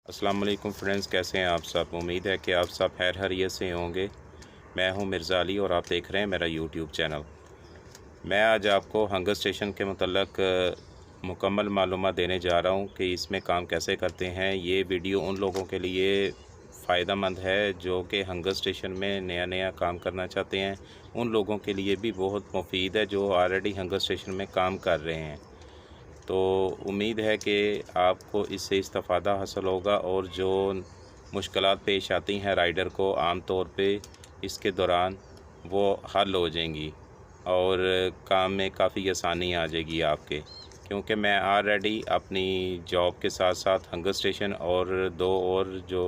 अस्सलाम वालेकुम फ्रेंड्स, कैसे हैं आप सब। उम्मीद है कि आप सब खैर खैरियत से होंगे। मैं हूं मिर्ज़ा अली और आप देख रहे हैं मेरा यूट्यूब चैनल। मैं आज आपको हंगर स्टेशन के मुतल्लक मुकम्मल मालूमात देने जा रहा हूं कि इसमें काम कैसे करते हैं। ये वीडियो उन लोगों के लिए फ़ायदेमंद है जो कि हंगर स्टेशन में नया नया काम करना चाहते हैं। उन लोगों के लिए भी बहुत मुफीद है जो ऑलरेडी हंगर स्टेशन में काम कर रहे हैं। तो उम्मीद है कि आपको इससे इस्तिफ़ादा हासिल होगा और जो मुश्किलात पेश आती हैं राइडर को आम तौर पे इसके दौरान वो हल हो जाएंगी और काम में काफ़ी आसानी आ जाएगी आपके। क्योंकि मैं ऑलरेडी अपनी जॉब के साथ साथ हंगर स्टेशन और दो और जो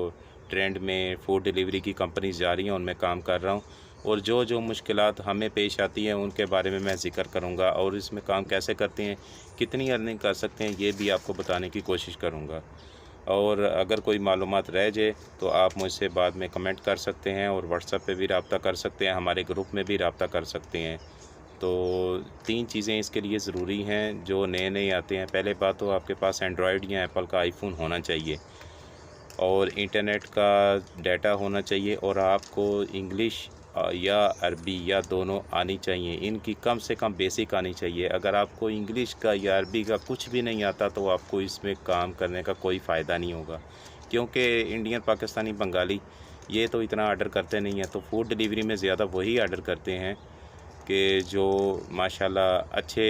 ट्रेंड में फ़ूड डिलीवरी की कंपनीज जा रही हैं उनमें काम कर रहा हूँ और जो जो मुश्किलात हमें पेश आती हैं उनके बारे में मैं ज़िक्र करूँगा और इसमें काम कैसे करते हैं, कितनी अर्निंग कर सकते हैं, ये भी आपको बताने की कोशिश करूँगा। और अगर कोई मालूमात रह जाए तो आप मुझसे बाद में कमेंट कर सकते हैं और व्हाट्सएप पे भी रब्ता कर सकते हैं, हमारे ग्रुप में भी रब्ता कर सकते हैं। तो 3 चीज़ें इसके लिए ज़रूरी हैं जो नए नए आते हैं। पहले बात तो आपके पास एंड्रॉयड या एप्पल का आईफोन होना चाहिए और इंटरनेट का डाटा होना चाहिए और आपको इंग्लिश या अरबी या दोनों आनी चाहिए। इनकी कम से कम बेसिक आनी चाहिए। अगर आपको इंग्लिश का या अरबी का कुछ भी नहीं आता तो आपको इसमें काम करने का कोई फ़ायदा नहीं होगा, क्योंकि इंडियन, पाकिस्तानी, बंगाली ये तो इतना ऑर्डर करते नहीं हैं। तो फूड डिलीवरी में ज़्यादा वही ऑर्डर करते हैं कि जो माशाल्लाह अच्छे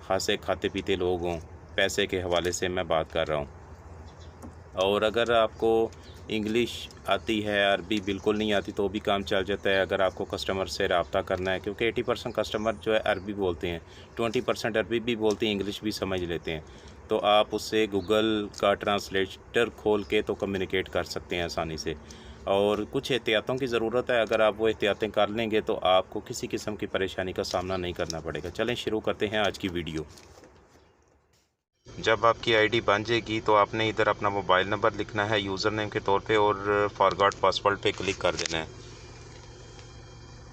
खासे खाते पीते लोग हों। पैसे के हवाले से मैं बात कर रहा हूँ। और अगर आपको इंग्लिश आती है, अरबी बिल्कुल नहीं आती तो भी काम चल जाता है। अगर आपको कस्टमर से रब्ता करना है, क्योंकि 80% कस्टमर जो है अरबी बोलते हैं, 20% अरबी भी बोलते हैं, इंग्लिश भी समझ लेते हैं। तो आप उससे गूगल का ट्रांसलेटर खोल के तो कम्युनिकेट कर सकते हैं आसानी से। और कुछ एहतियातों की ज़रूरत है, अगर आप वो एहतियातें कर लेंगे तो आपको किसी किस्म की परेशानी का सामना नहीं करना पड़ेगा। चलें शुरू करते हैं आज की वीडियो। जब आपकी आईडी बन जाएगी तो आपने इधर अपना मोबाइल नंबर लिखना है यूज़र नेम के तौर पे और फॉरगॉट पासवर्ड पे क्लिक कर देना है।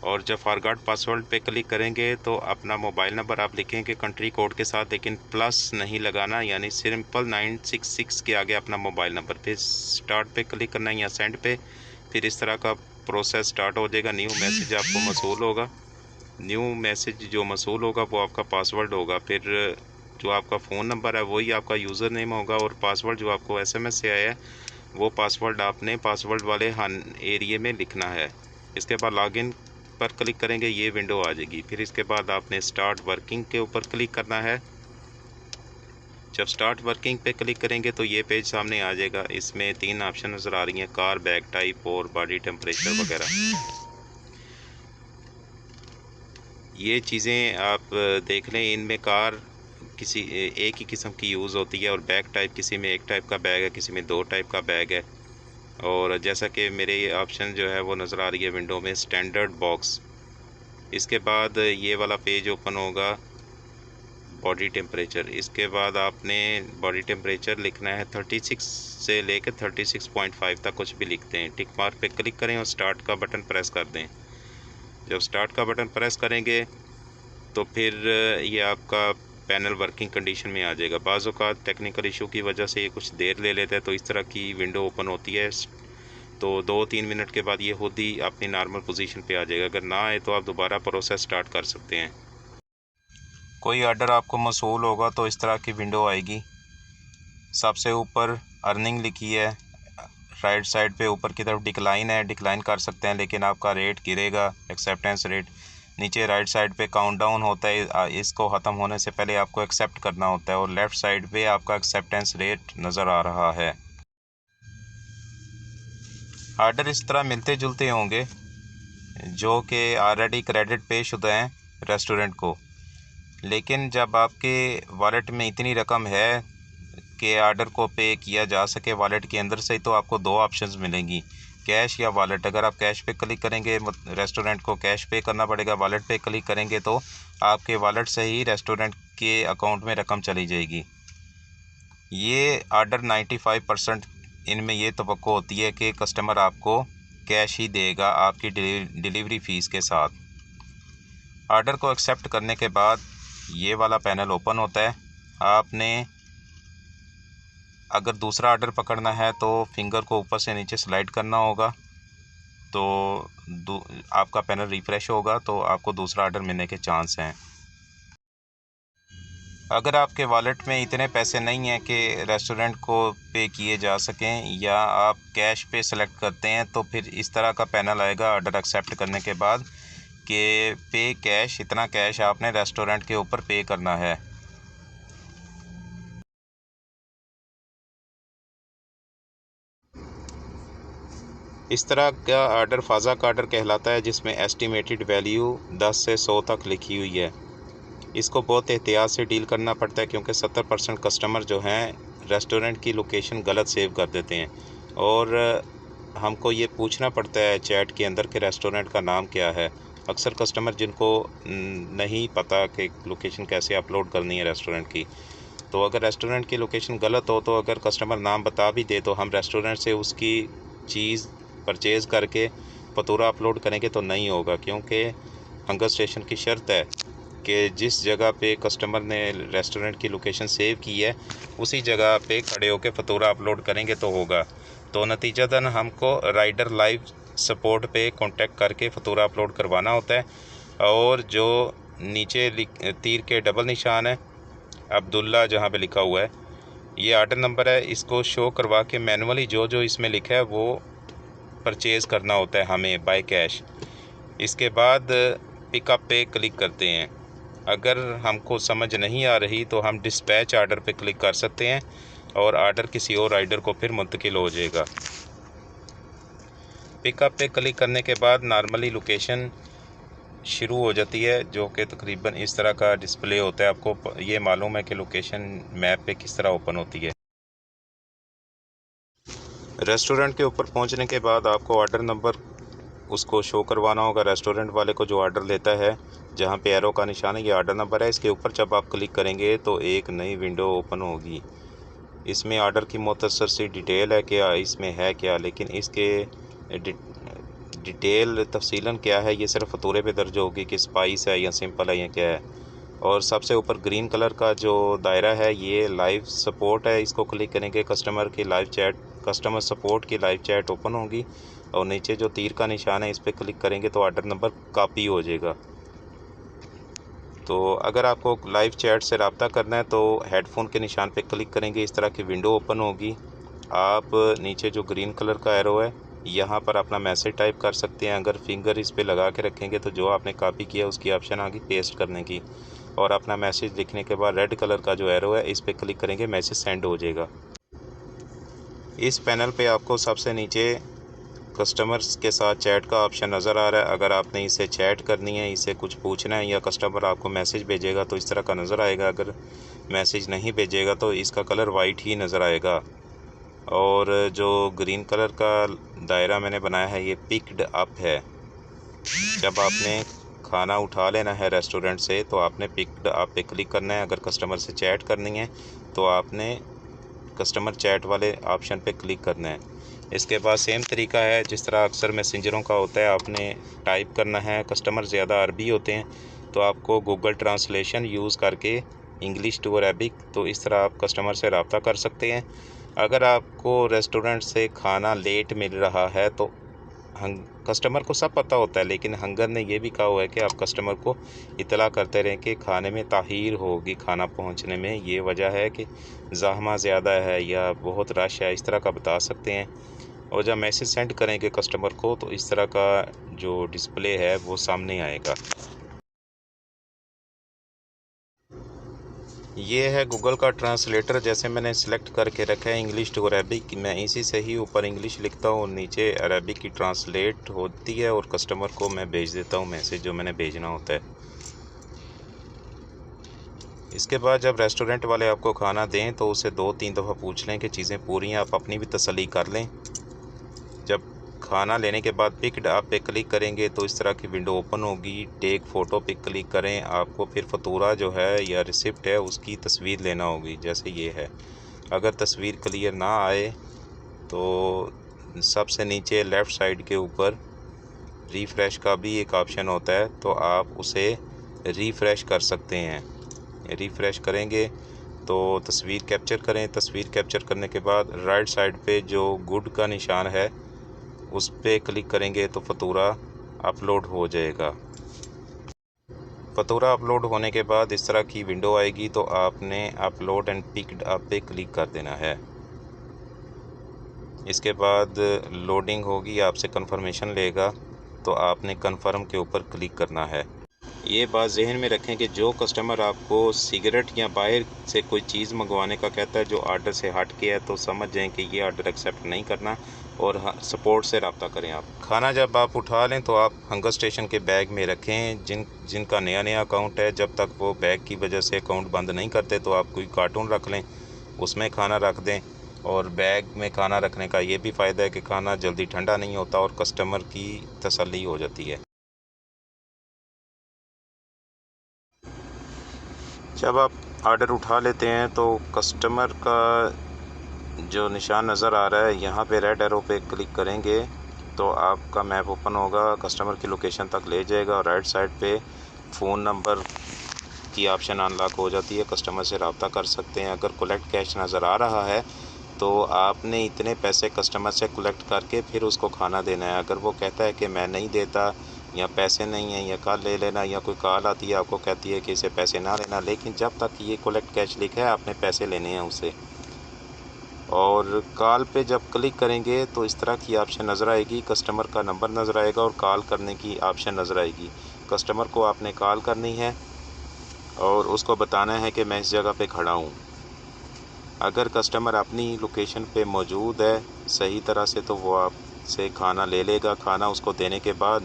और जब फॉरगॉट पासवर्ड पे क्लिक करेंगे तो अपना मोबाइल नंबर आप लिखेंगे कंट्री कोड के साथ, लेकिन प्लस नहीं लगाना, यानी सिंपल 966 के आगे अपना मोबाइल नंबर। फिर स्टार्ट पे क्लिक करना है या सेंड पे। फिर इस तरह का प्रोसेस स्टार्ट हो जाएगा। न्यू मैसेज आपको मसूल होगा। न्यू मैसेज जो मसूल होगा वो आपका पासवर्ड होगा। फिर जो आपका फ़ोन नंबर है वही आपका यूज़र नेम होगा और पासवर्ड जो आपको एसएमएस से आया है वो पासवर्ड आपने पासवर्ड वाले एरिए में लिखना है। इसके बाद लॉगिन पर क्लिक करेंगे, ये विंडो आ जाएगी। फिर इसके बाद आपने स्टार्ट वर्किंग के ऊपर क्लिक करना है। जब स्टार्ट वर्किंग पे क्लिक करेंगे तो ये पेज सामने आ जाएगा। इसमें 3 ऑप्शन नज़र आ रही हैं, कार, बैग टाइप और बॉडी टेम्परेचर वगैरह। ये चीज़ें आप देख लें। इनमें कार किसी एक ही किस्म की यूज़ होती है और बैग टाइप किसी में एक टाइप का बैग है, किसी में 2 टाइप का बैग है। और जैसा कि मेरे ये ऑप्शन जो है वो नज़र आ रही है विंडो में, स्टैंडर्ड बॉक्स। इसके बाद ये वाला पेज ओपन होगा, बॉडी टेम्परेचर। इसके बाद आपने बॉडी टेम्परेचर लिखना है 36 से लेकर 36.5 तक, कुछ भी लिखते हैं। टिक मार्क पे क्लिक करें और स्टार्ट का बटन प्रेस कर दें। जब स्टार्ट का बटन प्रेस करेंगे तो फिर ये आपका पैनल वर्किंग कंडीशन में आ जाएगा। बाज़ औक़ात टेक्निकल इशू की वजह से ये कुछ देर ले लेता है, तो इस तरह की विंडो ओपन होती है। तो 2-3 मिनट के बाद ये खुद ही अपनी नॉर्मल पोजीशन पे आ जाएगा। अगर ना आए तो आप दोबारा प्रोसेस स्टार्ट कर सकते हैं। कोई ऑर्डर आपको मौसूल होगा तो इस तरह की विंडो आएगी। सबसे ऊपर अर्निंग लिखी है, राइट साइड पे ऊपर की तरफ डिक्लाइन है, डिक्लाइन कर सकते हैं लेकिन आपका रेट गिरेगा, एक्सेप्टेंस रेट। नीचे राइट साइड पे काउंटडाउन होता है, इसको ख़त्म होने से पहले आपको एक्सेप्ट करना होता है। और लेफ़्ट साइड पे आपका एक्सेप्टेंस रेट नज़र आ रहा है। ऑर्डर इस तरह मिलते जुलते होंगे जो कि ऑलरेडी क्रेडिट पे शुदा हैं रेस्टोरेंट को, लेकिन जब आपके वॉलेट में इतनी रकम है कि ऑर्डर को पे किया जा सके वॉलेट के अंदर से, तो आपको 2 ऑप्शंस मिलेंगी, कैश या वॉलेट। अगर आप कैश पे क्लिक करेंगे रेस्टोरेंट को कैश पे करना पड़ेगा, वॉलेट पे क्लिक करेंगे तो आपके वॉलेट से ही रेस्टोरेंट के अकाउंट में रकम चली जाएगी। ये ऑर्डर 95% इनमें ये तवक्को होती है कि कस्टमर आपको कैश ही देगा आपकी डिलीवरी फ़ीस के साथ। ऑर्डर को एक्सेप्ट करने के बाद ये वाला पैनल ओपन होता है। आपने अगर दूसरा ऑर्डर पकड़ना है तो फिंगर को ऊपर से नीचे स्लाइड करना होगा, तो आपका पैनल रिफ़्रेश होगा, तो आपको दूसरा ऑर्डर मिलने के चांस हैं। अगर आपके वॉलेट में इतने पैसे नहीं हैं कि रेस्टोरेंट को पे किए जा सकें, या आप कैश पे सेलेक्ट करते हैं, तो फिर इस तरह का पैनल आएगा ऑर्डर एक्सेप्ट करने के बाद कि पे कैश, इतना कैश आपने रेस्टोरेंट के ऊपर पे करना है। इस तरह का ऑर्डर फ़ाज़ा का ऑर्डर कहलाता है, जिसमें एस्टिमेटेड वैल्यू 10 से 100 तक लिखी हुई है। इसको बहुत एहतियात से डील करना पड़ता है, क्योंकि 70% कस्टमर जो हैं रेस्टोरेंट की लोकेशन गलत सेव कर देते हैं, और हमको ये पूछना पड़ता है चैट के अंदर कि रेस्टोरेंट का नाम क्या है। अक्सर कस्टमर जिनको नहीं पता कि लोकेशन कैसे अपलोड करनी है रेस्टोरेंट की, तो अगर रेस्टोरेंट की लोकेशन गलत हो, तो अगर कस्टमर नाम बता भी दे तो हम रेस्टोरेंट से उसकी चीज़ परचेज़ करके फतूरा अपलोड करेंगे तो नहीं होगा, क्योंकि हंगर स्टेशन की शर्त है कि जिस जगह पे कस्टमर ने रेस्टोरेंट की लोकेशन सेव की है उसी जगह पे खड़े होकर फतूरा अपलोड करेंगे तो होगा। तो नतीजतन हमको राइडर लाइव सपोर्ट पे कांटेक्ट करके फतूरा अपलोड करवाना होता है, और जो नीचे तीर के डबल निशान है अब्दुल्ला जहाँ पे लिखा हुआ है, ये ऑर्डर नंबर है, इसको शो करवा के मैनुअली जो जो इसमें लिखा है वो परचेज़ करना होता है हमें बाय कैश। इसके बाद पिकअप पे क्लिक करते हैं। अगर हमको समझ नहीं आ रही तो हम डिस्पैच ऑर्डर पे क्लिक कर सकते हैं, और ऑर्डर किसी और राइडर को फिर मुंतकिल हो जाएगा। पिकअप पे क्लिक करने के बाद नॉर्मली लोकेशन शुरू हो जाती है, जो कि तकरीबन इस तरह का डिस्प्ले होता है। आपको ये मालूम है कि लोकेशन मैप पे किस तरह ओपन होती है। रेस्टोरेंट के ऊपर पहुंचने के बाद आपको ऑर्डर नंबर उसको शो करवाना होगा, रेस्टोरेंट वाले को जो ऑर्डर लेता है। जहां पे एरो का निशान है ये ऑर्डर नंबर है, इसके ऊपर जब आप क्लिक करेंगे तो एक नई विंडो ओपन होगी। इसमें ऑर्डर की मुख्तसर सी डिटेल है कि इसमें है क्या, लेकिन इसके डिटेल तफसीलन क्या है ये सिर्फ फतूरे पे दर्ज होगी कि स्पाइस है या सिंपल है या क्या है। और सबसे ऊपर ग्रीन कलर का जो दायरा है ये लाइव सपोर्ट है, इसको क्लिक करेंगे कस्टमर की लाइव चैट, कस्टमर सपोर्ट की लाइव चैट ओपन होगी, और नीचे जो तीर का निशान है इस पर क्लिक करेंगे तो ऑर्डर नंबर कॉपी हो जाएगा। तो अगर आपको लाइव चैट से रब्ता करना है तो हेडफोन के निशान पे क्लिक करेंगे, इस तरह की विंडो ओपन होगी। आप नीचे जो ग्रीन कलर का एरो है यहाँ पर अपना मैसेज टाइप कर सकते हैं। अगर फिंगर इस पे लगा के रखेंगे तो जो आपने कॉपी किया उसकी ऑप्शन आ गई पेस्ट करने की, और अपना मैसेज लिखने के बाद रेड कलर का जो एरो है इस पर क्लिक करेंगे, मैसेज सेंड हो जाएगा। इस पैनल पे आपको सबसे नीचे कस्टमर्स के साथ चैट का ऑप्शन नज़र आ रहा है। अगर आपने इसे चैट करनी है, इसे कुछ पूछना है, या कस्टमर आपको मैसेज भेजेगा तो इस तरह का नज़र आएगा। अगर मैसेज नहीं भेजेगा तो इसका कलर वाइट ही नज़र आएगा। और जो ग्रीन कलर का दायरा मैंने बनाया है ये पिक्ड अप है। जब आपने खाना उठा लेना है रेस्टोरेंट से तो आपने पिक्ड अप पे क्लिक करना है। अगर कस्टमर से चैट करनी है तो आपने कस्टमर चैट वाले ऑप्शन पे क्लिक करना है। इसके बाद सेम तरीका है जिस तरह अक्सर मैसेंजरों का होता है, आपने टाइप करना है। कस्टमर ज़्यादा अरबी होते हैं तो आपको गूगल ट्रांसलेशन यूज़ करके इंग्लिश टू अरबिक, तो इस तरह आप कस्टमर से रब्ता कर सकते हैं। अगर आपको रेस्टोरेंट से खाना लेट मिल रहा है तो कस्टमर को सब पता होता है, लेकिन हंगर ने यह भी कहा हुआ है कि आप कस्टमर को इतला करते रहें कि खाने में ताख़ीर होगी खाना पहुंचने में, ये वजह है कि ज़हमा ज़्यादा है या बहुत रश है, इस तरह का बता सकते हैं। और जब मैसेज सेंड करेंगे कस्टमर को तो इस तरह का जो डिस्प्ले है वो सामने आएगा। ये है गूगल का ट्रांसलेटर, जैसे मैंने सेलेक्ट करके रखा है इंग्लिश टू अरबिक। मैं इसी से ही ऊपर इंग्लिश लिखता हूँ, नीचे अरबिक की ट्रांसलेट होती है और कस्टमर को मैं भेज देता हूँ मैसेज जो मैंने भेजना होता है। इसके बाद जब रेस्टोरेंट वाले आपको खाना दें तो उसे 2-3 दफ़ा पूछ लें कि चीज़ें पूरी हैं, आप अपनी भी तसल्ली कर लें। जब खाना लेने के बाद पिक्ड अप पे क्लिक करेंगे तो इस तरह की विंडो ओपन होगी। टेक फ़ोटो पे क्लिक करें, आपको फिर फतूरा जो है या रिसिप्ट है उसकी तस्वीर लेना होगी, जैसे ये है। अगर तस्वीर क्लियर ना आए तो सबसे नीचे लेफ़्ट साइड के ऊपर रिफ़्रेश का भी एक ऑप्शन होता है, तो आप उसे रिफ़्रेश कर सकते हैं। रिफ़्रेश करेंगे तो तस्वीर कैप्चर करें। तस्वीर कैप्चर करने के बाद राइट साइड पे जो गुड का निशान है उस पर क्लिक करेंगे तो फ़तूरा अपलोड हो जाएगा। फ़तूरा अपलोड होने के बाद इस तरह की विंडो आएगी, तो आपने अपलोड एंड पिक्ड अप पे क्लिक कर देना है। इसके बाद लोडिंग होगी, आपसे कंफर्मेशन लेगा, तो आपने कंफर्म के ऊपर क्लिक करना है। ये बात जहन में रखें कि जो कस्टमर आपको सिगरेट या बाहर से कोई चीज़ मंगवाने का कहता है जो आर्डर से हट के है, तो समझ जाएं कि ये आर्डर एक्सेप्ट नहीं करना और सपोर्ट से रब्ता करें। आप खाना जब आप उठा लें तो आप हंगर स्टेशन के बैग में रखें। जिनका नया अकाउंट है, जब तक वो बैग की वजह से अकाउंट बंद नहीं करते तो आप कोई कार्टून रख लें, उसमें खाना रख दें। और बैग में खाना रखने का ये भी फ़ायदा है कि खाना जल्दी ठंडा नहीं होता और कस्टमर की तसल्ली हो जाती है। जब आप आर्डर उठा लेते हैं तो कस्टमर का जो निशान नज़र आ रहा है, यहाँ पे रेड एरो पे क्लिक करेंगे तो आपका मैप ओपन होगा, कस्टमर की लोकेशन तक ले जाएगा और राइट साइड पे फ़ोन नंबर की ऑप्शन अनलॉक हो जाती है। कस्टमर से रब्ता कर सकते हैं। अगर कलेक्ट कैश नज़र आ रहा है तो आपने इतने पैसे कस्टमर से कलेक्ट करके फिर उसको खाना देना है। अगर वो कहता है कि मैं नहीं देता या पैसे नहीं हैं या कल ले लेना, या कोई कॉल आती है आपको कहती है कि इसे पैसे ना लेना, लेकिन जब तक ये कलेक्ट कैश लिखा है आपने पैसे लेने हैं उसे। और कॉल पे जब क्लिक करेंगे तो इस तरह की ऑप्शन नज़र आएगी, कस्टमर का नंबर नज़र आएगा और कॉल करने की ऑप्शन नज़र आएगी। कस्टमर को आपने कॉल करनी है और उसको बताना है कि मैं इस जगह पे खड़ा हूँ। अगर कस्टमर अपनी लोकेशन पे मौजूद है सही तरह से तो वो आपसे खाना ले लेगा। खाना उसको देने के बाद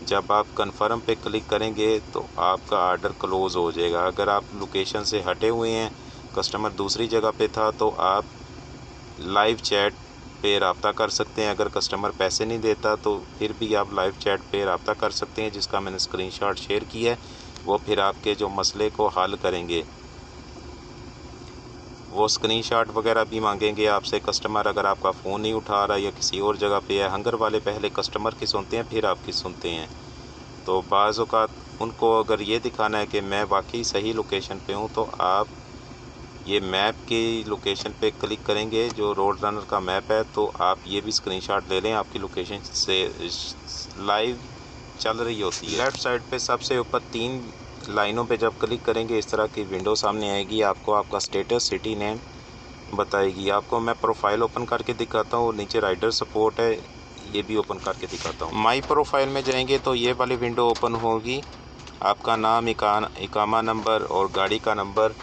जब आप कंफर्म पे क्लिक करेंगे तो आपका आर्डर क्लोज़ हो जाएगा। अगर आप लोकेशन से हटे हुए हैं, कस्टमर दूसरी जगह पे था, तो आप लाइव चैट पे रब्ता कर सकते हैं। अगर कस्टमर पैसे नहीं देता तो फिर भी आप लाइव चैट पे रब्ता कर सकते हैं, जिसका मैंने स्क्रीनशॉट शेयर किया है। वो फिर आपके जो मसले को हल करेंगे। वो स्क्रीनशॉट वगैरह भी मांगेंगे आपसे कस्टमर, अगर आपका फ़ोन नहीं उठा रहा या किसी और जगह पे है। हंगर वाले पहले कस्टमर की सुनते हैं फिर आपकी सुनते हैं। तो बाज़ औक़ात उनको अगर ये दिखाना है कि मैं वाकई सही लोकेशन पे हूँ, तो आप ये मैप की लोकेशन पे क्लिक करेंगे, जो रोड रनर का मैप है, तो आप ये भी स्क्रीनशॉट ले लें, आपकी लोकेशन से लाइव चल रही होती है। लेफ़्ट साइड पे सबसे ऊपर 3 लाइनों पे जब क्लिक करेंगे इस तरह की विंडो सामने आएगी। आपको आपका स्टेटस, सिटी नेम बताएगी। आपको मैं प्रोफाइल ओपन करके दिखाता हूँ, नीचे राइडर सपोर्ट है, ये भी ओपन करके दिखाता हूँ। माई प्रोफाइल में जाएंगे तो ये वाली विंडो ओपन होगी। आपका नाम, इकामा नंबर और गाड़ी का नंबर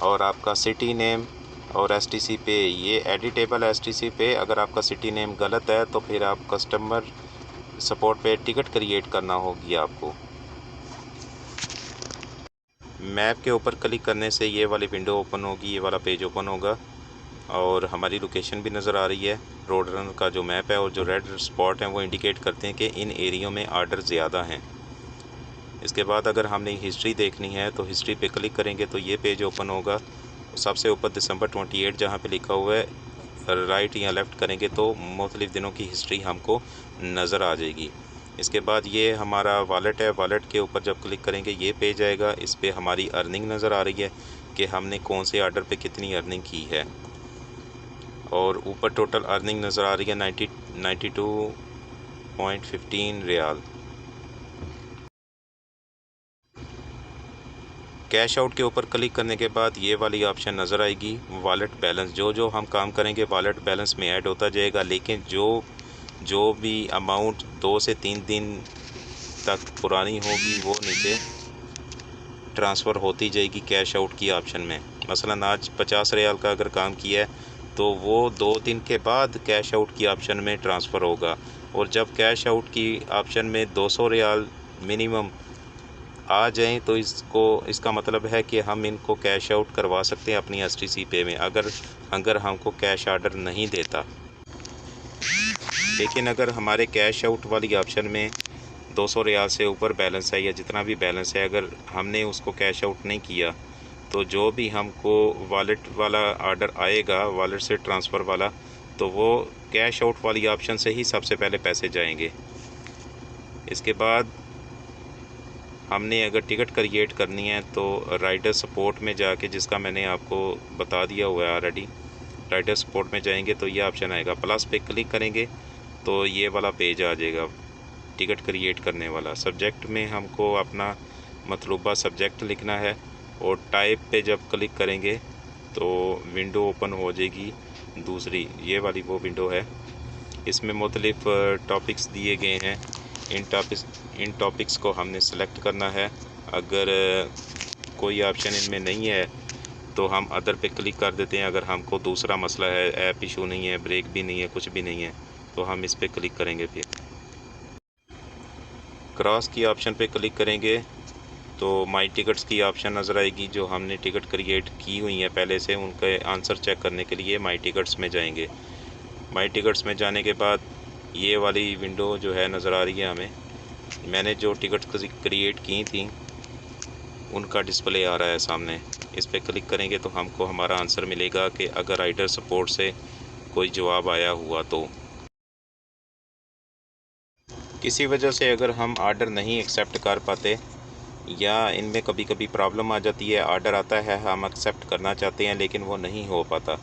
और आपका सिटी नेम और एसटीसी पे, ये एडिटेबल एसटीसी पे। अगर आपका सिटी नेम गलत है तो फिर आप कस्टमर सपोर्ट पे टिकट क्रिएट करना होगी आपको। मैप के ऊपर क्लिक करने से ये वाली विंडो ओपन होगी, ये वाला पेज ओपन होगा और हमारी लोकेशन भी नज़र आ रही है। रोड रन का जो मैप है और जो रेड स्पॉट हैं वो इंडिकेट करते हैं कि इन एरियो में आर्डर ज़्यादा हैं। इसके बाद अगर हमने हिस्ट्री देखनी है तो हिस्ट्री पे क्लिक करेंगे तो ये पेज ओपन होगा। सबसे ऊपर दिसंबर 28 जहाँ पे लिखा हुआ है, राइट या लेफ़्ट करेंगे तो मुख्तलिफ़ दिनों की हिस्ट्री हमको नज़र आ जाएगी। इसके बाद ये हमारा वॉलेट है, वॉलेट के ऊपर जब क्लिक करेंगे ये पेज आएगा। इस पर हमारी अर्निंग नज़र आ रही है कि हमने कौन से आर्डर पे कितनी अर्निंग की है और ऊपर टोटल अर्निंग नज़र आ रही है 92.15 रियाल। कैश आउट के ऊपर क्लिक करने के बाद ये वाली ऑप्शन नज़र आएगी, वॉलेट बैलेंस। जो हम काम करेंगे वॉलेट बैलेंस में ऐड होता जाएगा, लेकिन जो भी अमाउंट 2 से 3 दिन तक पुरानी होगी वो नीचे ट्रांसफ़र होती जाएगी कैश आउट की ऑप्शन में। मसलन आज 50 रियाल का अगर काम किया है तो वो 2 दिन के बाद कैश आउट की ऑप्शन में ट्रांसफ़र होगा। और जब कैश आउट की ऑप्शन में 200 रियाल मिनिमम आ जाएं तो इसका मतलब है कि हम इनको कैश आउट करवा सकते हैं अपनी एसटीसी पे में, अगर हमको कैश आर्डर नहीं देता। लेकिन अगर हमारे कैश आउट वाली ऑप्शन में 200 रियाल से ऊपर बैलेंस है या जितना भी बैलेंस है, अगर हमने उसको कैश आउट नहीं किया तो जो भी हमको वॉलेट वाला आर्डर आएगा, वॉलेट से ट्रांसफ़र वाला, तो वो कैश आउट वाली ऑप्शन से ही सबसे पहले पैसे जाएंगे। इसके बाद हमने अगर टिकट क्रिएट करनी है तो राइडर सपोर्ट में जाके, जिसका मैंने आपको बता दिया हुआ है ऑलरेडी, राइडर सपोर्ट में जाएंगे तो ये ऑप्शन आएगा, प्लस पे क्लिक करेंगे तो ये वाला पेज आ जाएगा टिकट क्रिएट करने वाला। सब्जेक्ट में हमको अपना मतलूबा सब्जेक्ट लिखना है और टाइप पे जब क्लिक करेंगे तो विंडो ओपन हो जाएगी दूसरी, ये वाली वो विंडो है। इसमें मुख्तलिफ़ टॉपिक्स दिए गए हैं, इन टॉपिक्स को हमने सेलेक्ट करना है। अगर कोई ऑप्शन इनमें नहीं है तो हम अदर पे क्लिक कर देते हैं। अगर हमको दूसरा मसला है, ऐप इशू नहीं है, ब्रेक भी नहीं है, कुछ भी नहीं है, तो हम इस पे क्लिक करेंगे। फिर क्रॉस की ऑप्शन पे क्लिक करेंगे तो माई टिकट्स की ऑप्शन नज़र आएगी। जो हमने टिकट क्रिएट की हुई हैं पहले से, उनके आंसर चेक करने के लिए माई टिकट्स में जाएंगे। माई टिकट्स में जाने के बाद ये वाली विंडो जो है नज़र आ रही है हमें। मैंने जो टिकट क्रिएट की थी उनका डिस्प्ले आ रहा है सामने। इस पर क्लिक करेंगे तो हमको हमारा आंसर मिलेगा कि अगर राइडर सपोर्ट से कोई जवाब आया हुआ तो। किसी वजह से अगर हम आर्डर नहीं एक्सेप्ट कर पाते या इनमें कभी कभी प्रॉब्लम आ जाती है, आर्डर आता है, हम एक्सेप्ट करना चाहते हैं लेकिन वो नहीं हो पाता,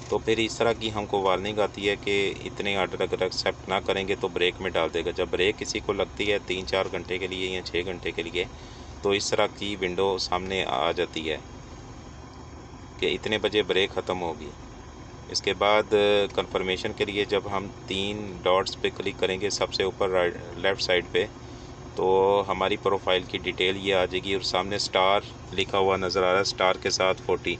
तो फिर इस तरह की हमको वार्निंग आती है कि इतने आर्डर अगर एक्सेप्ट ना करेंगे तो ब्रेक में डाल देगा। जब ब्रेक किसी को लगती है 3-4 घंटे के लिए या 6 घंटे के लिए, तो इस तरह की विंडो सामने आ जाती है कि इतने बजे ब्रेक ख़त्म होगी। इसके बाद कंफर्मेशन के लिए जब हम 3 डॉट्स पे क्लिक करेंगे सबसे ऊपर लेफ़्ट साइड पे, तो हमारी प्रोफाइल की डिटेल ये आ जाएगी और सामने स्टार लिखा हुआ नज़र आ रहा है, स्टार के साथ 40।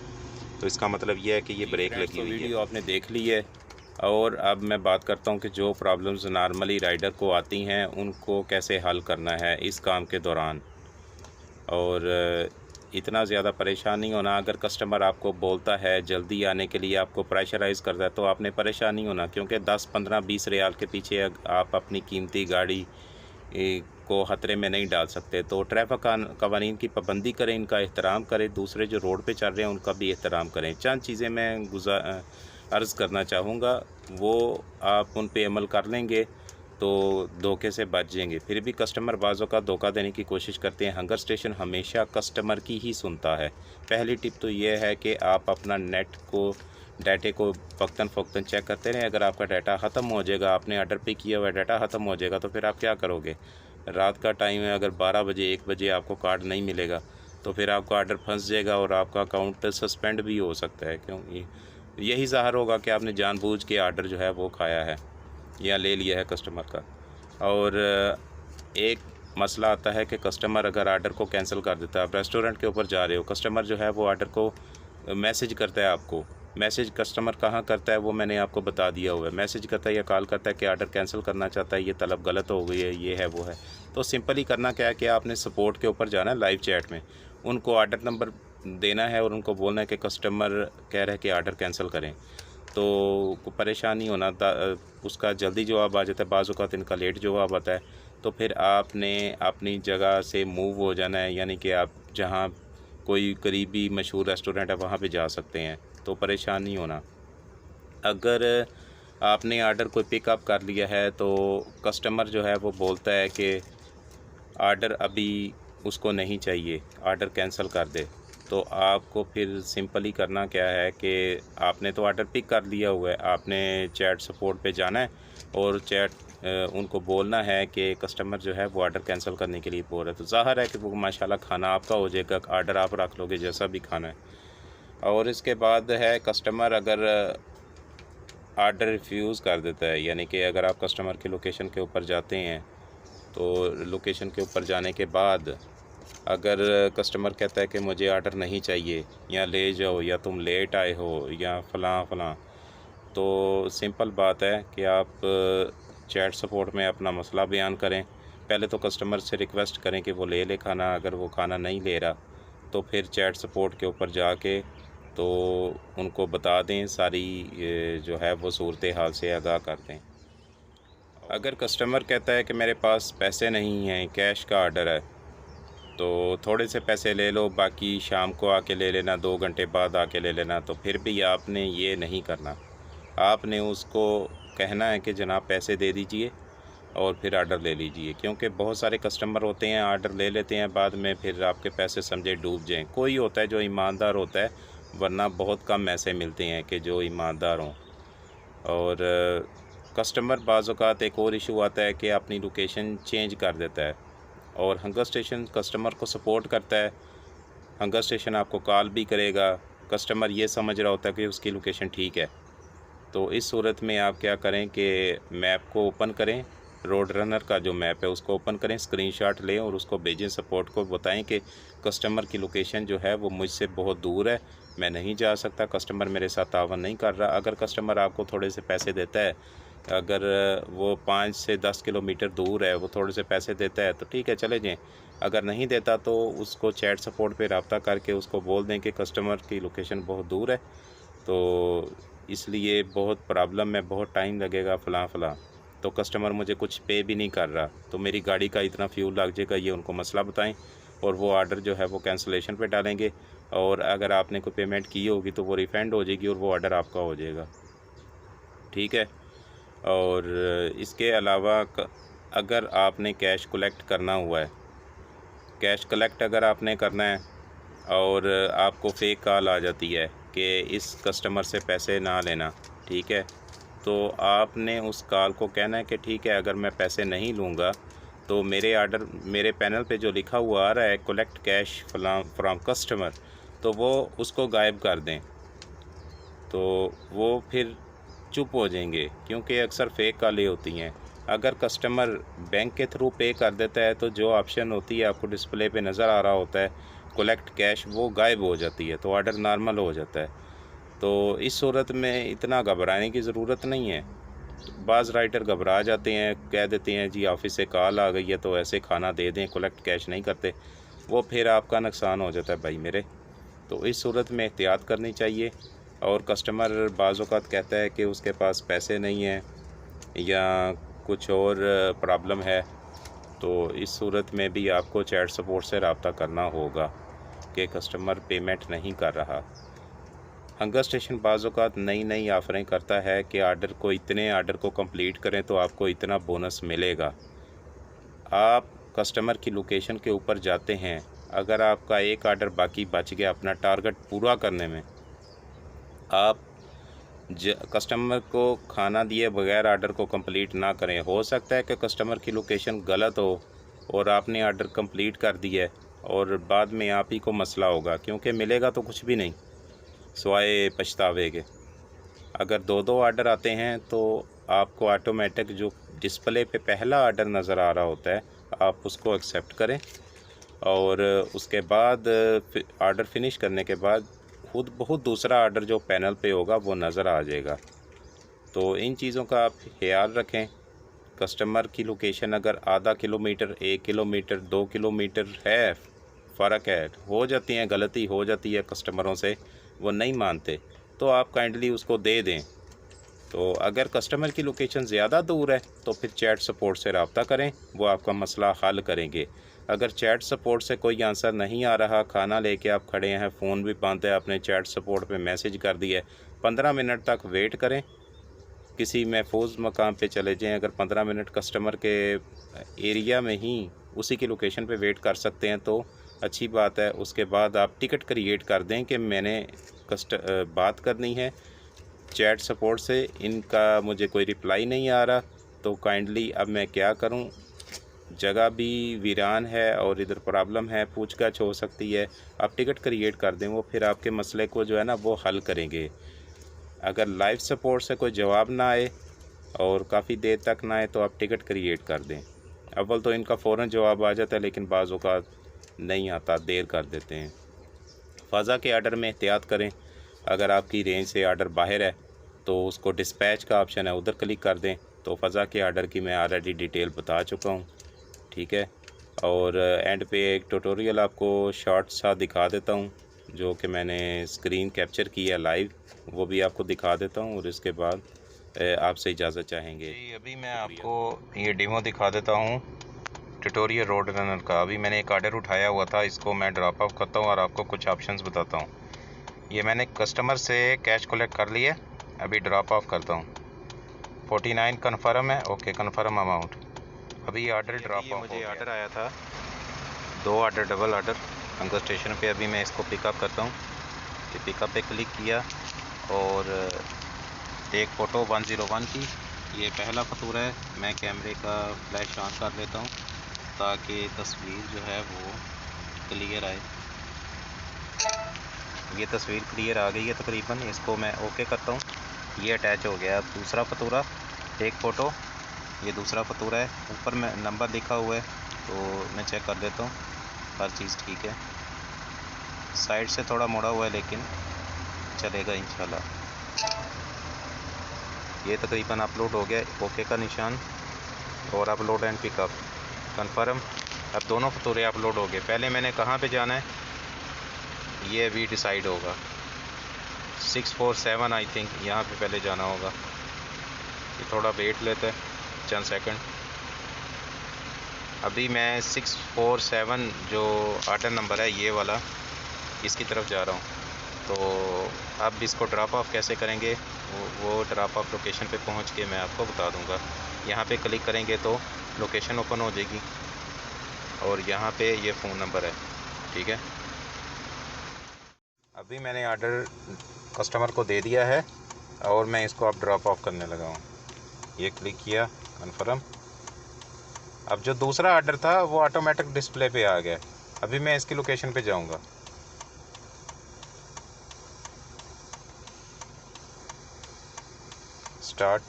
तो इसका मतलब ये है कि ये ब्रेक लगी हुई है। वीडियो आपने देख ली है और अब मैं बात करता हूँ कि जो प्रॉब्लम्स नॉर्मली राइडर को आती हैं उनको कैसे हल करना है इस काम के दौरान। और इतना ज़्यादा परेशान नहीं होना। अगर कस्टमर आपको बोलता है जल्दी आने के लिए, आपको प्रेशराइज़ करता है, तो आपने परेशान नहीं होना, क्योंकि 10, 15, 20 रियाल के पीछे आप अपनी कीमती गाड़ी को ख़तरे में नहीं डाल सकते। तो ट्रैफिक कवानीन की पाबंदी करें, इनका एहतराम करें, दूसरे जो रोड पे चल रहे हैं उनका भी एहतराम करें। चंद चीज़ें मैं अर्ज़ करना चाहूँगा, वो आप उन पे अमल कर लेंगे तो धोखे से बच जाएंगे। फिर भी कस्टमर बाज़ों का धोखा देने की कोशिश करते हैं। हंगर स्टेशन हमेशा कस्टमर की ही सुनता है। पहली टिप तो ये है कि आप अपना डाटे को वक्तन फ़ौक्तन चेक करते रहें। अगर आपका डाटा ख़त्म हो जाएगा, आपने ऑर्डर पे किया हुआ डाटा ख़त्म हो जाएगा, तो फिर आप क्या करोगे? रात का टाइम है, अगर 12 बजे 1 बजे आपको कार्ड नहीं मिलेगा तो फिर आपका ऑर्डर फंस जाएगा और आपका अकाउंट सस्पेंड भी हो सकता है। क्योंकि यही ज़ाहिर होगा कि आपने जानबूझ के ऑर्डर जो है वो खाया है या ले लिया है कस्टमर का। और एक मसला आता है कि कस्टमर अगर ऑर्डर को कैंसिल कर देता है। आप रेस्टोरेंट के ऊपर जा रहे हो, कस्टमर जो है वो ऑर्डर को मैसेज करता है आपको। मैसेज कस्टमर कहाँ करता है वो मैंने आपको बता दिया हुआ है। मैसेज करता है या कॉल करता है कि ऑर्डर कैंसिल करना चाहता है, ये तलब गलत हो गई है, ये है वो है। तो सिंपली करना क्या है कि आपने सपोर्ट के ऊपर जाना है, लाइव चैट में उनको ऑर्डर नंबर देना है और उनको बोलना है कि कस्टमर कह रहे हैं कि ऑर्डर कैंसिल करें। तो परेशानी होना, उसका जल्दी जवाब आ जाता है, बाज़ औक़ात इनका लेट जवाब आता है। तो फिर आपने अपनी जगह से मूव हो जाना है, यानी कि आप जहाँ कोई करीबी मशहूर रेस्टोरेंट है वहाँ पे जा सकते हैं, तो परेशान नहीं होना। अगर आपने ऑर्डर कोई पिकअप कर लिया है तो कस्टमर जो है वो बोलता है कि ऑर्डर अभी उसको नहीं चाहिए, ऑर्डर कैंसिल कर दे, तो आपको फिर सिंपली करना क्या है कि आपने तो ऑर्डर पिक कर लिया हुआ है, आपने चैट सपोर्ट पे जाना है और उनको बोलना है कि कस्टमर जो है वो ऑर्डर कैंसिल करने के लिए बोल रहा है। तो ज़ाहिर है कि वो माशाल्लाह खाना आपका हो जाएगा, ऑर्डर आप रख लोगे जैसा भी खाना है। और इसके बाद है कस्टमर अगर ऑर्डर रिफ्यूज़ कर देता है, यानी कि अगर आप कस्टमर के लोकेशन के ऊपर जाते हैं तो लोकेशन के ऊपर जाने के बाद अगर कस्टमर कहता है कि मुझे ऑर्डर नहीं चाहिए या ले जाओ या तुम लेट आए हो या फ़लाँ, तो सिंपल बात है कि आप चैट सपोर्ट में अपना मसला बयान करें। पहले तो कस्टमर से रिक्वेस्ट करें कि वो ले खाना, अगर वो खाना नहीं ले रहा तो फिर चैट सपोर्ट के ऊपर जाके तो उनको बता दें, सारी जो है वो सूरत हाल से आगाह कर दें। अगर कस्टमर कहता है कि मेरे पास पैसे नहीं हैं, कैश का ऑर्डर है, तो थोड़े से पैसे ले लो, बाकी शाम को आके ले लेना, 2 घंटे बाद आके ले लेना, तो फिर भी आपने ये नहीं करना। आपने उसको कहना है कि जनाब पैसे दे दीजिए और फिर आर्डर ले लीजिए, क्योंकि बहुत सारे कस्टमर होते हैं आर्डर ले लेते हैं, बाद में फिर आपके पैसे समझे डूब जाएं। कोई होता है जो ईमानदार होता है, वरना बहुत कम ऐसे मिलते हैं कि जो ईमानदार हों। और कस्टमर बाज़ औक़ात एक और इशू आता है कि अपनी लोकेशन चेंज कर देता है, और हंगर स्टेशन कस्टमर को सपोर्ट करता है। हंगर स्टेशन आपको कॉल भी करेगा, कस्टमर ये समझ रहा होता है कि उसकी लोकेशन ठीक है। तो इस सूरत में आप क्या करें कि मैप को ओपन करें, रोड रनर का जो मैप है उसको ओपन करें, स्क्रीनशॉट लें और उसको भेजें, सपोर्ट को बताएं कि कस्टमर की लोकेशन जो है वो मुझसे बहुत दूर है, मैं नहीं जा सकता, कस्टमर मेरे साथ तावन नहीं कर रहा। अगर कस्टमर आपको थोड़े से पैसे देता है, अगर वो 5 से 10 किलोमीटर दूर है, वो थोड़े से पैसे देता है तो ठीक है, चले जाएँ। अगर नहीं देता तो उसको चैट सपोर्ट पे रब्ता करके उसको बोल दें कि कस्टमर की लोकेशन बहुत दूर है, तो इसलिए बहुत प्रॉब्लम है, बहुत टाइम लगेगा फ़लाँ, तो कस्टमर मुझे कुछ पे भी नहीं कर रहा, तो मेरी गाड़ी का इतना फ्यूल लग जाएगा, ये उनको मसला बताएं, और वो आर्डर जो है वो कैंसलेशन पे डालेंगे। और अगर आपने कोई पेमेंट की होगी तो वो रिफ़ंड हो जाएगी और वो आर्डर आपका हो जाएगा, ठीक है। और इसके अलावा अगर आपने कैश कलेक्ट करना हुआ है, कैश कलेक्ट अगर आपने करना है और आपको फेक कॉल आ जाती है कि इस कस्टमर से पैसे ना लेना, ठीक है, तो आपने उस कॉल को कहना है कि ठीक है, अगर मैं पैसे नहीं लूँगा तो मेरे पैनल पे जो लिखा हुआ आ रहा है कलेक्ट कैश फ्रॉम कस्टमर, तो वो उसको गायब कर दें, तो वो फिर चुप हो जाएंगे, क्योंकि अक्सर फेक कॉलें होती हैं। अगर कस्टमर बैंक के थ्रू पे कर देता है तो जो ऑप्शन होती है आपको डिस्प्ले पे नज़र आ रहा होता है कलेक्ट कैश, वो गायब हो जाती है, तो ऑर्डर नॉर्मल हो जाता है। तो इस सूरत में इतना घबराने की ज़रूरत नहीं है। बाज़ राइटर घबरा जाते हैं, कह देते हैं जी ऑफिस से कॉल आ गई है तो ऐसे खाना दे दें, कलेक्ट कैश नहीं करते, वो फिर आपका नुकसान हो जाता है भाई मेरे। तो इस सूरत में एहतियात करनी चाहिए। और कस्टमर बाज़ औक़ात कहता है कि उसके पास पैसे नहीं हैं या कुछ और प्रॉब्लम है, तो इस सूरत में भी आपको चैट सपोर्ट से रब्ता करना होगा कि कस्टमर पेमेंट नहीं कर रहा। हंगर स्टेशन बाज़ औक़ात नई ऑफ़रें करता है कि इतने आर्डर को कंप्लीट करें तो आपको इतना बोनस मिलेगा। आप कस्टमर की लोकेशन के ऊपर जाते हैं, अगर आपका एक आर्डर बाकी बच गया अपना टारगेट पूरा करने में, आप कस्टमर को खाना दिए बगैर आर्डर को कंप्लीट ना करें। हो सकता है कि कस्टमर की लोकेशन गलत हो और आपने आर्डर कंप्लीट कर दिया है और बाद में आप ही को मसला होगा, क्योंकि मिलेगा तो कुछ भी नहीं सिवाय पछतावे के। अगर 2-2 आर्डर आते हैं तो आपको ऑटोमेटिक जो डिस्प्ले पे पहला आर्डर नज़र आ रहा होता है आप उसको एक्सेप्ट करें, और उसके बाद आर्डर फिनिश करने के बाद खुद बहुत दूसरा आर्डर जो पैनल पे होगा वो नज़र आ जाएगा। तो इन चीज़ों का आप ख्याल रखें। कस्टमर की लोकेशन अगर आधा किलोमीटर, 1 किलोमीटर, 2 किलोमीटर है, फ़र्क है, हो जाती हैं, गलती हो जाती है कस्टमरों से, वो नहीं मानते, तो आप काइंडली उसको दे दें। तो अगर कस्टमर की लोकेशन ज़्यादा दूर है तो फिर चैट सपोर्ट से रब्ता करें, वो आपका मसला हल करेंगे। अगर चैट सपोर्ट से कोई आंसर नहीं आ रहा, खाना लेके आप खड़े हैं, फ़ोन भी बंद है, आपने चैट सपोर्ट पे मैसेज कर दिया है, 15 मिनट तक वेट करें, किसी महफूज मकाम पे चले जाएं। अगर 15 मिनट कस्टमर के एरिया में ही उसी की लोकेशन पे वेट कर सकते हैं तो अच्छी बात है। उसके बाद आप टिकट क्रिएट कर दें कि मैंने बात करनी है चैट सपोर्ट से, इनका मुझे कोई रिप्लाई नहीं आ रहा, तो काइंडली अब मैं क्या करूं, जगह भी वीरान है और इधर प्रॉब्लम है, पूछताछ हो सकती है। आप टिकट क्रिएट कर दें, वो फिर आपके मसले को जो है ना वो हल करेंगे। अगर लाइव सपोर्ट से कोई जवाब ना आए और काफ़ी देर तक ना आए तो आप टिकट क्रिएट कर दें। अव्वल तो इनका फ़ौरन जवाब आ जाता है, लेकिन बाज़ औक़ात नहीं आता, देर कर देते हैं। फ़ज़ा के आर्डर में एहतियात करें। अगर आपकी रेंज से आर्डर बाहर है तो उसको डिस्पैच का ऑप्शन है, उधर क्लिक कर दें। तो फ़ज़ा के आर्डर की मैं ऑलरेडी डिटेल बता चुका हूँ, ठीक है। और एंड पे एक ट्यूटोरियल आपको शॉर्ट सा दिखा देता हूँ जो कि मैंने स्क्रीन कैप्चर की है लाइव, वो भी आपको दिखा देता हूँ और इसके बाद आपसे इजाज़त चाहेंगे। अभी मैं आपको ये डेमो दिखा देता हूँ ट्यूटोरियल रोड रनर का। अभी मैंने एक आर्डर उठाया हुआ था, इसको मैं ड्रॉप ऑफ करता हूँ और आपको कुछ ऑप्शंस बताता हूँ। ये मैंने कस्टमर से कैश कलेक्ट कर लिया, अभी ड्रॉप ऑफ करता हूँ। 49 कन्फर्म है, ओके कन्फर्म अमाउंट, अभी ऑर्डर ड्रॉप ऑफ मुझे ऑर्डर आया था, 2 order, double order hunger station पे। अभी मैं इसको पिकअप करता हूँ। ये पिकअप पे क्लिक किया और एक फ़ोटो 101 की, ये पहला फतूर है। मैं कैमरे का फ्लैश ऑन कर लेता हूँ ताकि तस्वीर जो है वो क्लियर आए। ये तस्वीर क्लियर आ गई है तकरीबन। इसको मैं ओके करता हूँ, ये अटैच हो गया। अब दूसरा फतूरा, एक फ़ोटो, ये दूसरा फतूरा है। ऊपर में नंबर लिखा हुआ है तो मैं चेक कर देता हूँ, हर चीज़ ठीक है। साइड से थोड़ा मुड़ा हुआ है लेकिन चलेगा इंशाल्लाह। ये तकरीबन अपलोड हो गया, ओके का निशान और अपलोड एंड पिकअप कंफर्म। अब दोनों फतूरे अपलोड हो गए। पहले मैंने कहाँ पे जाना है ये अभी डिसाइड होगा। 647 आई थिंक यहाँ पे पहले जाना होगा। ये थोड़ा वेट लेते हैं चंद सेकंड। अभी मैं 647 जो ऑर्डर नंबर है ये वाला, इसकी तरफ जा रहा हूँ। तो अब इसको ड्रॉप ऑफ कैसे करेंगे वो ड्रॉप ऑफ लोकेशन पे पहुँच के मैं आपको बता दूँगा। यहाँ पे क्लिक करेंगे तो लोकेशन ओपन हो जाएगी और यहाँ पे ये फ़ोन नंबर है, ठीक है। अभी मैंने ऑर्डर कस्टमर को दे दिया है और मैं इसको अब ड्रॉप ऑफ करने लगा हूँ। ये क्लिक किया, कन्फर्म। अब जो दूसरा ऑर्डर था वो ऑटोमेटिक डिस्प्ले पे आ गया। अभी मैं इसकी लोकेशन पे जाऊँगा। स्टार्ट।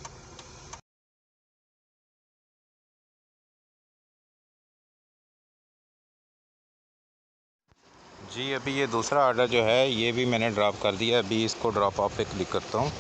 जी अभी ये दूसरा ऑर्डर जो है ये भी मैंने ड्रॉप कर दिया। अभी इसको ड्रॉप ऑफ पे क्लिक करता हूँ।